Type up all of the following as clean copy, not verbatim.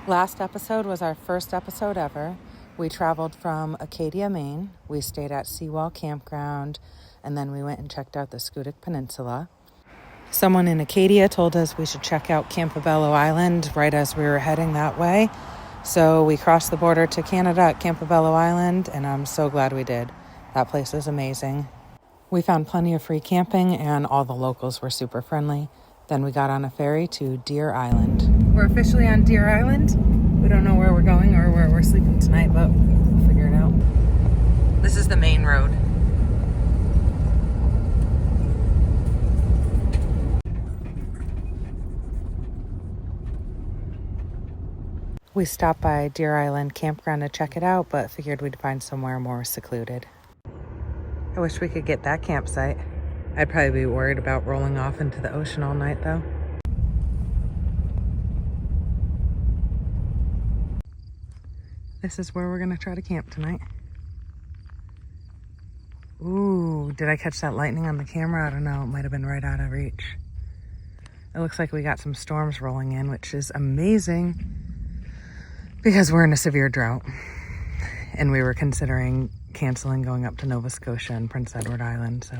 Last episode was our first episode ever. We traveled from Acadia, Maine. We stayed at Seawall Campground, and then we went and checked out the Scudic Peninsula. Someone in Acadia told us we should check out Campobello Island right as we were heading that way. So we crossed the border to Canada at Campobello Island, and I'm so glad we did. That place is amazing. We found plenty of free camping, and all the locals were super friendly. Then we got on a ferry to Deer Island. We're officially on Deer Island. We don't know where we're going or where we're sleeping tonight, but we'll figure it out. This is the main road. We stopped by Deer Island Campground to check it out, but figured we'd find somewhere more secluded. I wish we could get that campsite. I'd probably be worried about rolling off into the ocean all night, though. This is where we're gonna try to camp tonight. Ooh, did I catch that lightning on the camera? I don't know, it might have been right out of reach. It looks like we got some storms rolling in, which is amazing because we're in a severe drought. And we were considering canceling going up to Nova Scotia and Prince Edward Island, so.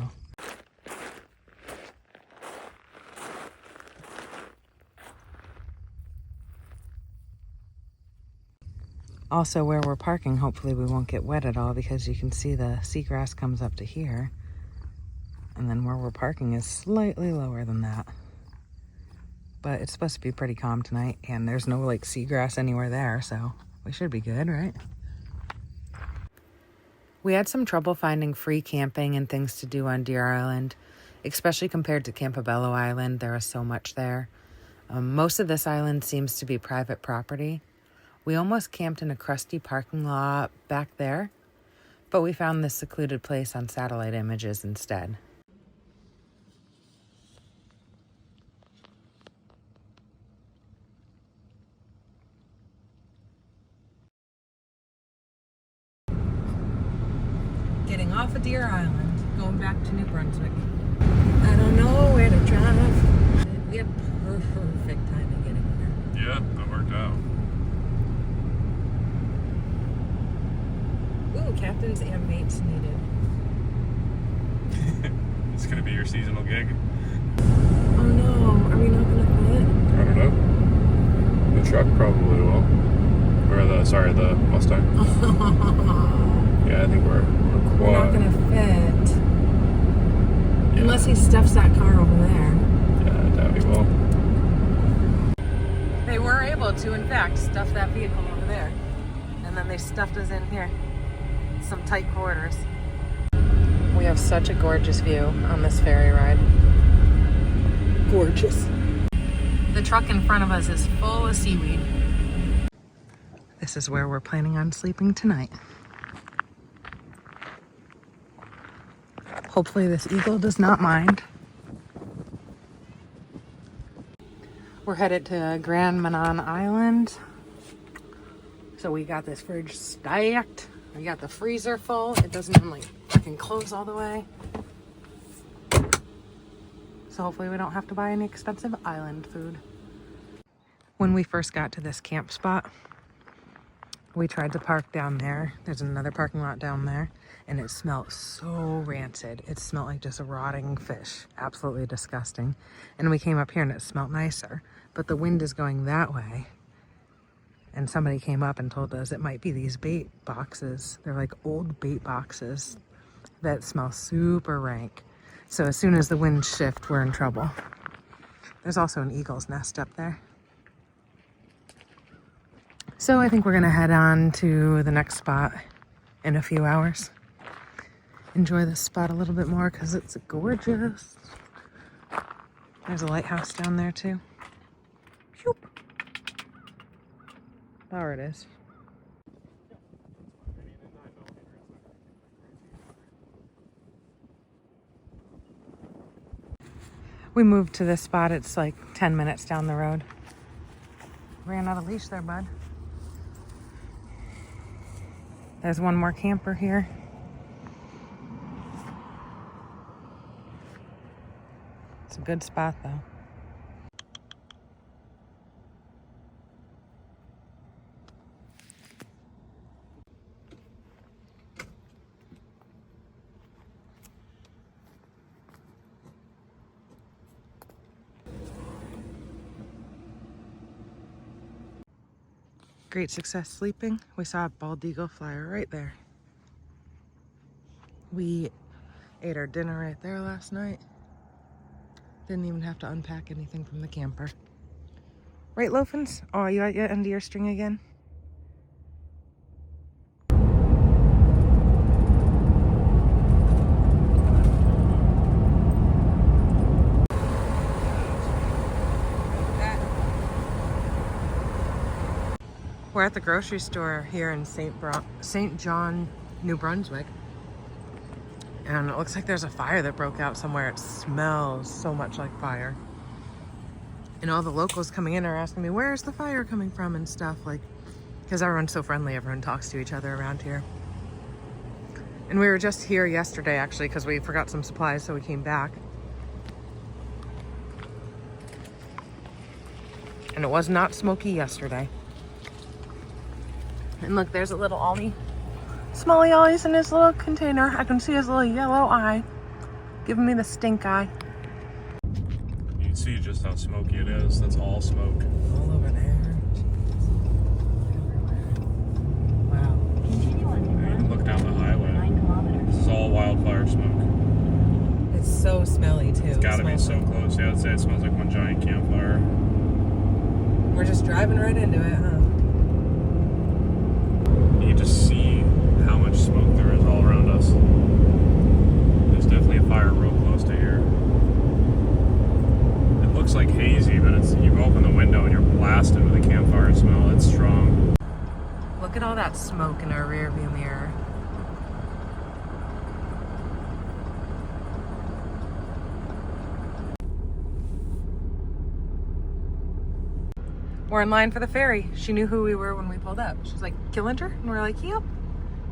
Also, where we're parking, hopefully we won't get wet at all because you can see the seagrass comes up to here. And then where we're parking is slightly lower than that. But it's supposed to be pretty calm tonight, and there's no like seagrass anywhere there, so we should be good, right? We had some trouble finding free camping and things to do on Deer Island, especially compared to Campobello Island. There is so much there. Most of this island seems to be private property. We almost camped in a crusty parking lot back there, but we found this secluded place on satellite images instead. Getting off of Deer Island, going back to New Brunswick. I don't know where to drive. We have perfect timing getting here. Yeah, that worked out. Ooh, captains and mates needed. It's gonna be your seasonal gig. Oh no, are we not gonna fit? I don't know. The truck probably will. Or the Mustang. Yeah, I think we're quad. We're not gonna fit. Yeah. Unless he stuffs that car over there. Yeah, I doubt he will. They were able to, in fact, stuff that vehicle over there. And then they stuffed us in here. Some tight quarters. We have such a gorgeous view on this ferry ride. Gorgeous. The truck in front of us is full of seaweed. This is where we're planning on sleeping tonight. Hopefully this eagle does not mind. We're headed to Grand Manan Island. So we got this fridge stacked. We got the freezer full. It doesn't even like freaking close all the way. So hopefully we don't have to buy any expensive island food. When we first got to this camp spot, we tried to park down there. There's another parking lot down there, and it smelled so rancid. It smelled like just a rotting fish. Absolutely disgusting. And we came up here and it smelled nicer, but the wind is going that way. And somebody came up and told us it might be these bait boxes. They're like old bait boxes that smell super rank. So as soon as the winds shift, we're in trouble. There's also an eagle's nest up there. So I think we're gonna head on to the next spot in a few hours. Enjoy this spot a little bit more because it's gorgeous. There's a lighthouse down there too. Shoop. There it is. We moved to this spot. It's like 10 minutes down the road. Ran out of leash there, bud. There's one more camper here. It's a good spot though. Great success sleeping. We saw a bald eagle fly right there. We ate our dinner right there last night. Didn't even have to unpack anything from the camper. Right, Loafins? Oh, you at your end of your string again? We're at the grocery store here in St. John, New Brunswick. And it looks like there's a fire that broke out somewhere. It smells so much like fire. And all the locals coming in are asking me, where's the fire coming from and stuff, like, because everyone's so friendly, everyone talks to each other around here. And we were just here yesterday, actually, because we forgot some supplies, so we came back. And it was not smoky yesterday. And look, there's a little Ollie. Smalley Ollie's in his little container. I can see his little yellow eye giving me the stink eye. You can see just how smoky it is. That's all smoke. All over there. Wow. You can look down the highway. This is all wildfire smoke. It's so smelly too. It's gotta be so close. Yeah, I'd say it smells like one giant campfire. We're just driving right into it, huh? You just see how much smoke there is all around us. There's definitely a fire real close to here. It looks like hazy, but it's, you open the window and you're blasted with the campfire smell. It's strong. Look at all that smoke in our rear view mirror. We're in line for the ferry. She knew who we were when we pulled up. She's like, Killinger? And we're like, yep.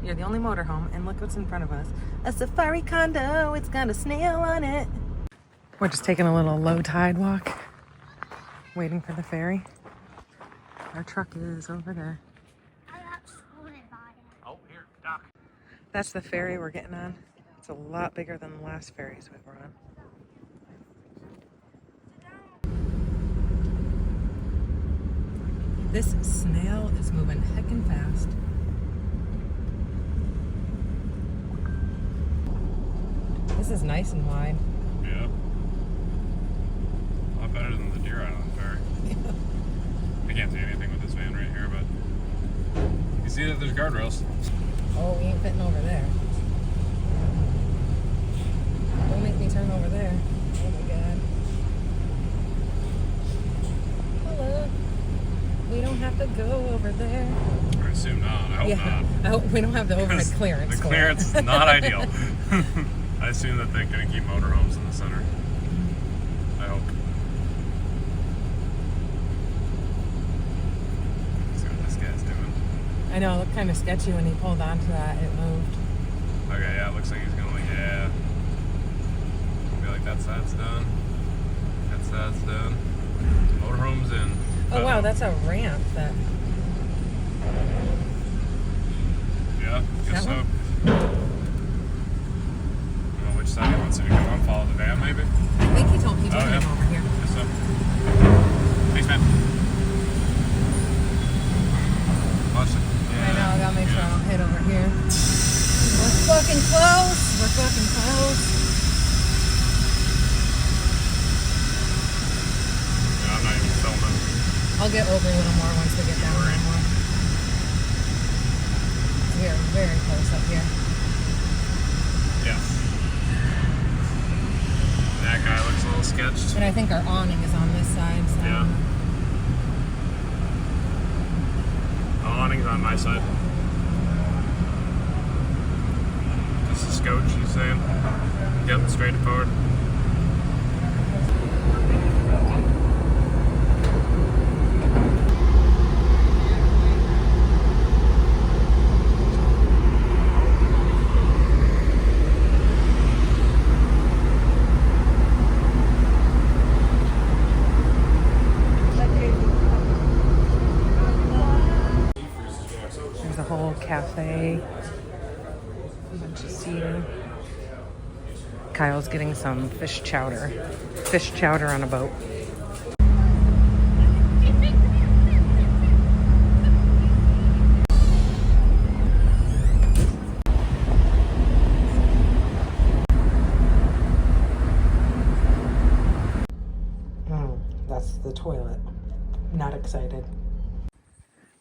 You're the only motorhome. And look what's in front of us. A safari condo. It's got a snail on it. We're just taking a little low tide walk. Waiting for the ferry. Our truck is over there. Oh, here, dock. That's the ferry we're getting on. It's a lot bigger than the last ferries we were on. This snail is moving heckin' fast. This is nice and wide. Yeah. A lot better than the Deer Island ferry. I can't see anything with this van right here, but you see that there's guardrails. Oh, we ain't fitting over there. Don't make me turn over there. Oh my god. Hello. We don't have to go over there. I assume not. I hope not. I hope we don't have the overhead clearance. The clearance is not ideal. I assume that they're going to keep motorhomes in the center. I hope. Let's see what this guy's doing. I know, it looked kind of sketchy when he pulled onto that. It moved. Okay, yeah, it looks like he's going to, yeah. I feel like that side's done. That side's done. Motorhome's in. Oh wow, that's a ramp that... Yeah, guess That so. one? I don't know which side he wants you to go on. Follow the van, maybe? I think he told me Oh, yeah. over here. Guess so. Thanks, man. Watch it. Yeah. I know, I gotta make sure I don't hit over here. We're fucking close! We're fucking close! Yeah, I'm not even filming. I'll get over a little more once we get down there more. We are very close up here. Yeah. That guy looks a little sketched. And I think our awning is on this side, so... Yeah. The awning's on my side. This is Scotch, he's saying. Yep, straight forward. There's a whole cafe. A bunch of seating. Kyle's getting some fish chowder. Fish chowder on a boat.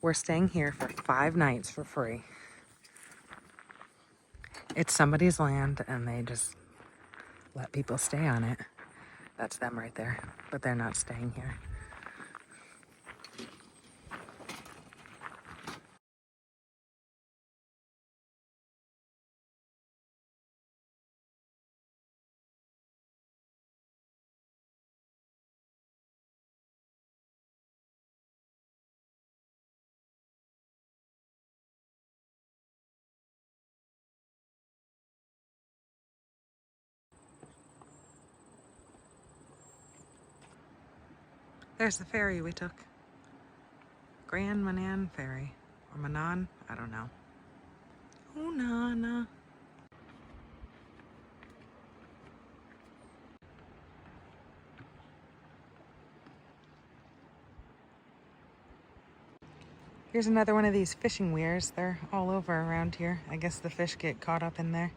We're staying here for 5 nights for free. It's somebody's land and they just let people stay on it. That's them right there, but they're not staying here. There's the ferry we took. Grand Manan Ferry. Or Manan? I don't know. Oh, Nana. Here's another one of these fishing weirs. They're all over around here. I guess the fish get caught up in there.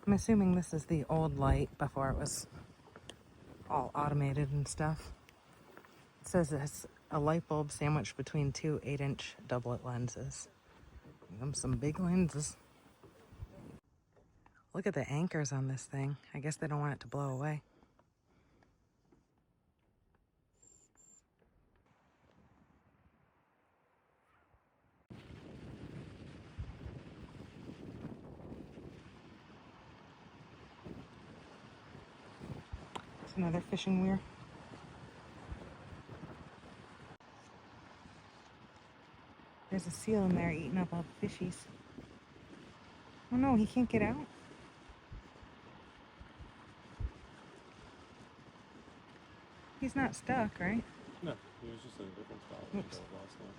I'm assuming this is the old light before it was all automated and stuff. It says it's a light bulb sandwiched between 2 8-inch doublet lenses. Some big lenses. Look at the anchors on this thing. I guess they don't want it to blow away. It's another fishing weir. There's a seal in there eating up all the fishies. Oh no, he can't get out. He's not stuck, right? No, he was just in a different spot. Oops. Last night.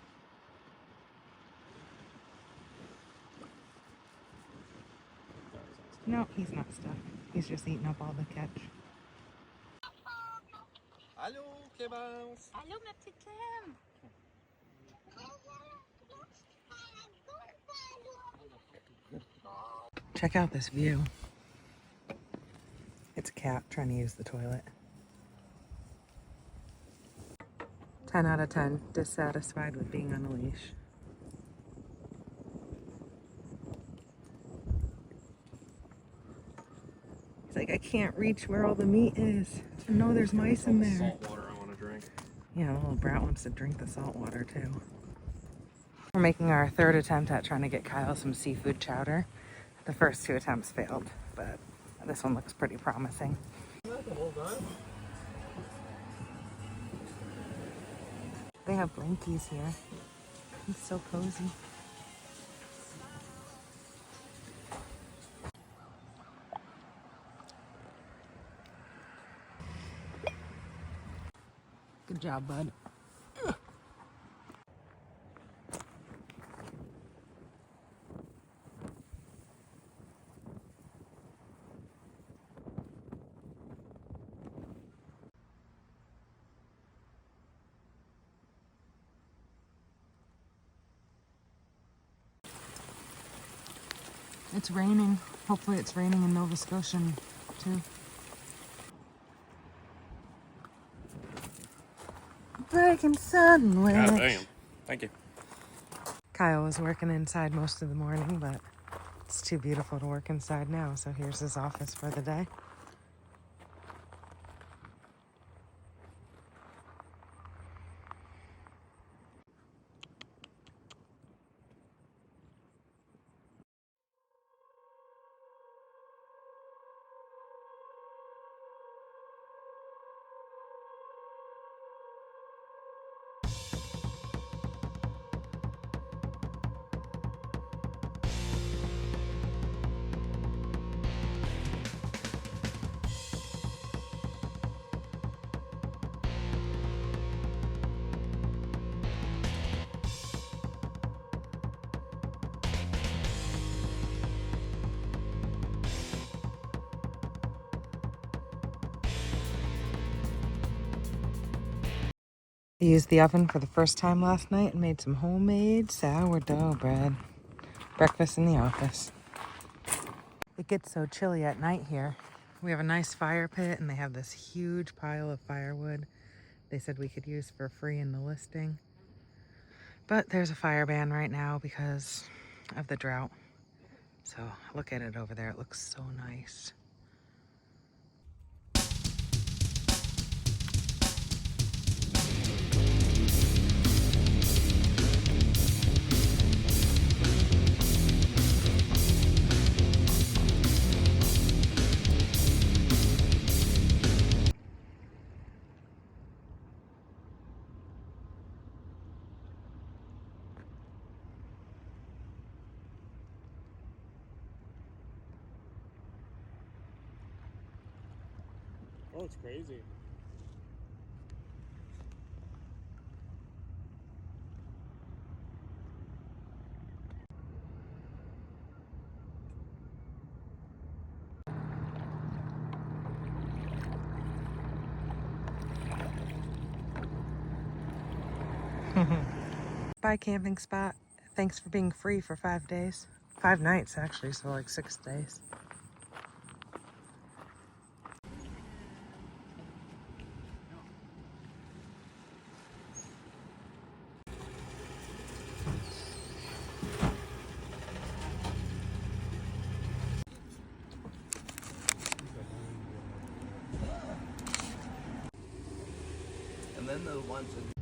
No, he's not stuck. He's just eating up all the catch. Allô, Clémence. Allô, ma petite Clem. Check out this view. It's a cat trying to use the toilet. 10 out of 10, dissatisfied with being on a leash. He's like, I can't reach where all the meat is. I know there's mice in there. Salt water I want to drink. Yeah, the little brat wants to drink the salt water too. We're making our 3rd attempt at trying to get Kyle some seafood chowder. The first 2 attempts failed, but this one looks pretty promising. They have blankies here. It's so cozy. Good job, bud. It's raining. Hopefully it's raining in Nova Scotia too. Breaking sandwich. God damn. Thank you. Kyle was working inside most of the morning, but it's too beautiful to work inside now, so here's his office for the day. I used the oven for the first time last night and made some homemade sourdough bread. Breakfast in the office. It gets so chilly at night here. We have a nice fire pit and they have this huge pile of firewood they said we could use for free in the listing. But there's a fire ban right now because of the drought. So look at it over there. It looks so nice. Oh, it's crazy. Bye, camping spot. Thanks for being free for 5 days. 5 nights, actually, so like 6 days. And then the ones in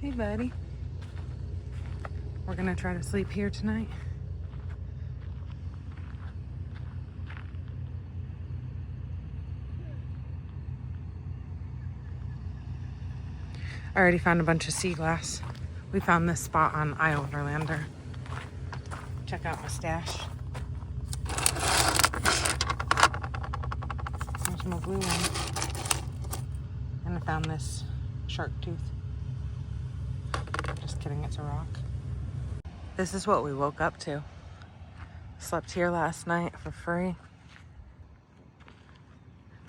Hey, buddy. We're gonna try to sleep here tonight. I already found a bunch of sea glass. We found this spot on Isle Verlander. Check out my stash. There's my blue one. And I found this shark tooth. Just kidding, it's a rock. This is what we woke up to. Slept here last night for free.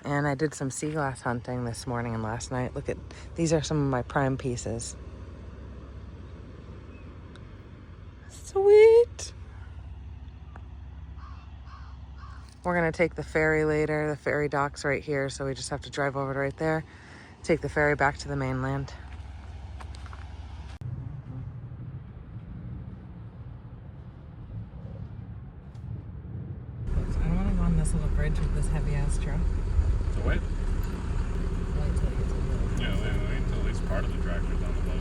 And I did some sea glass hunting this morning and last night. Look at, these are some of my prime pieces. Sweet. We're gonna take the ferry later. The ferry dock's right here, so we just have to drive over to right there. Take the ferry back to the mainland. I don't wanna go on this little bridge with this heavy ass truck. So wait. Yeah, wait until at least part of the tractor's on the boat.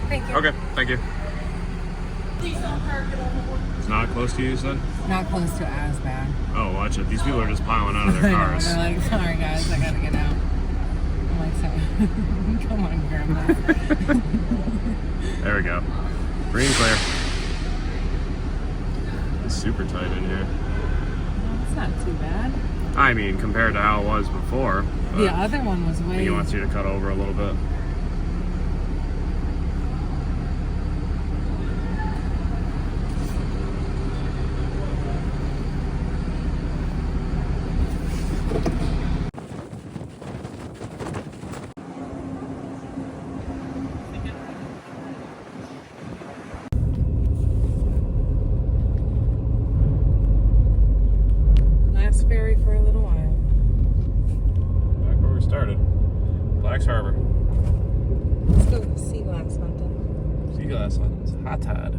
Thank you. Okay, thank you. It's not close to you, you said? Not close to as bad. Oh, watch it. These people are just piling out of their cars. They're like, sorry guys, I gotta get out. I'm like, sorry. Come on, Grandma. There we go. Free and clear. It's super tight in here. It's not too bad. I mean, compared to how it was before. The other one was I think way... he wants you to cut over a little bit. Last ferry for a little while. Back where we started. Black's Harbor. Let's go sea glass hunting. Sea glass hunting's hot tide.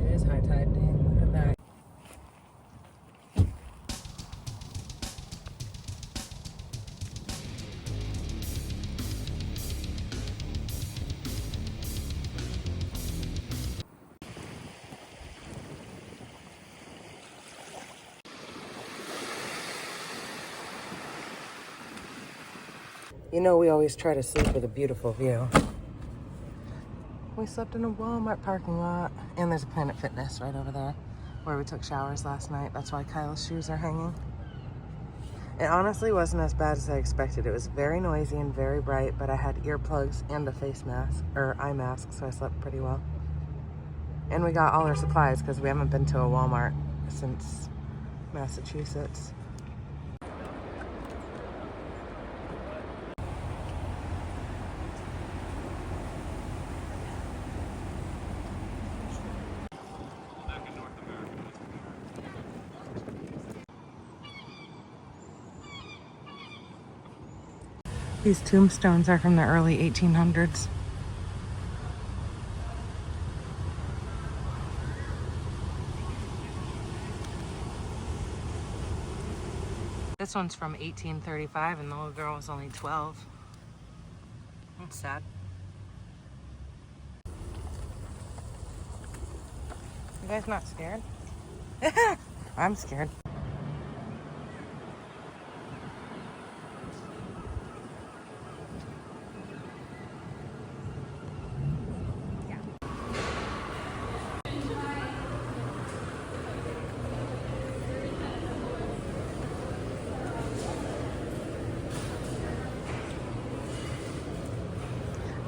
It is high tide, dang, look at that. You know, we always try to sleep with a beautiful view. We slept in a Walmart parking lot, and there's a Planet Fitness right over there. where we took showers last night. That's why Kyle's shoes are hanging. It honestly wasn't as bad as I expected. It was very noisy and very bright, but I had earplugs and a face mask, or eye mask, so I slept pretty well. And we got all our supplies because we haven't been to a Walmart since Massachusetts. These tombstones are from the early 1800s. This one's from 1835 and the little girl was only 12. That's sad. You guys not scared? I'm scared.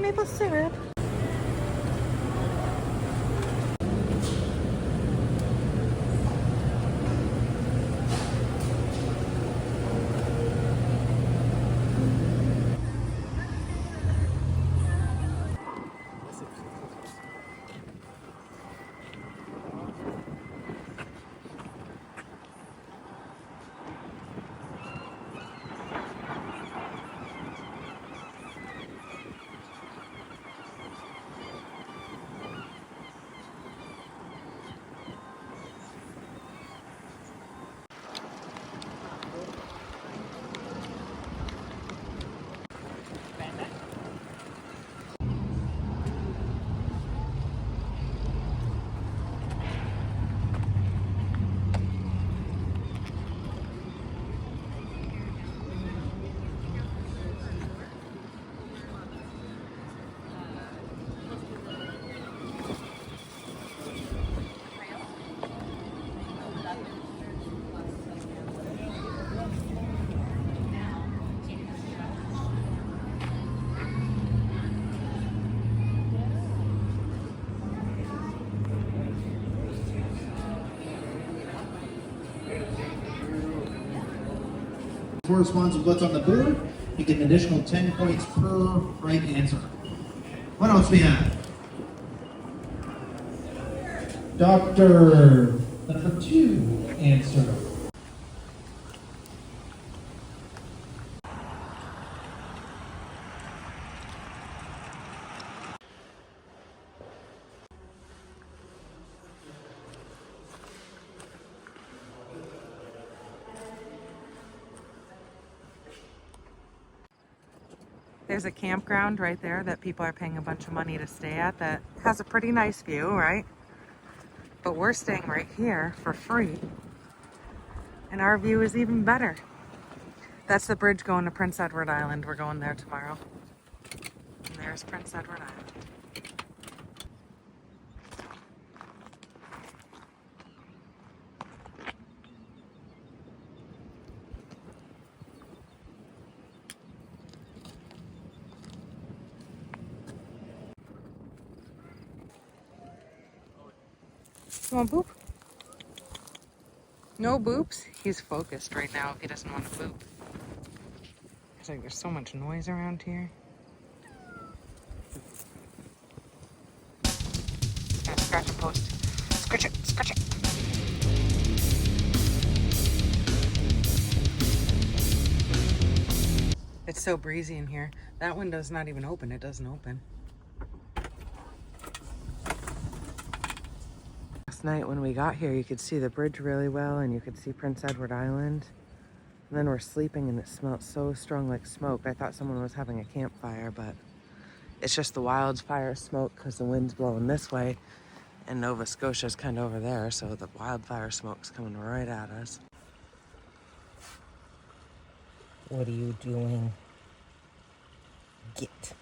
Maple syrup. Corresponds with what's on the board. You get an additional 10 points per right answer. What else we have? Doctor, number 2 answer. There's a campground right there that people are paying a bunch of money to stay at that has a pretty nice view, right? But we're staying right here for free. And our view is even better. That's the bridge going to Prince Edward Island. We're going there tomorrow. And there's Prince Edward Island. You want boop? No boops? He's focused right now if he doesn't want to boop. It's like there's so much noise around here. Yeah, scratch a post. Scratch it, scratch it. It's so breezy in here. That window's not even open. It doesn't open. Last night when we got here, you could see the bridge really well and you could see Prince Edward Island. And then we're sleeping and it smelled so strong like smoke. I thought someone was having a campfire, but it's just the wildfire smoke because the wind's blowing this way and Nova Scotia's kind of over there, so the wildfire smoke's coming right at us. What are you doing? Get.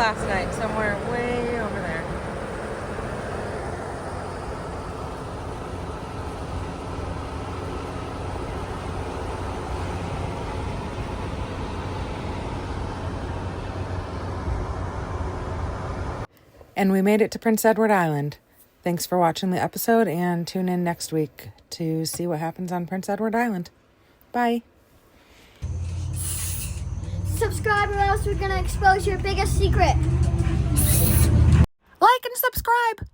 last night, somewhere way over there. And we made it to Prince Edward Island. Thanks for watching the episode, and tune in next week to see what happens on Prince Edward Island. Bye. Subscribe or else we're going to expose your biggest secret. Like and subscribe.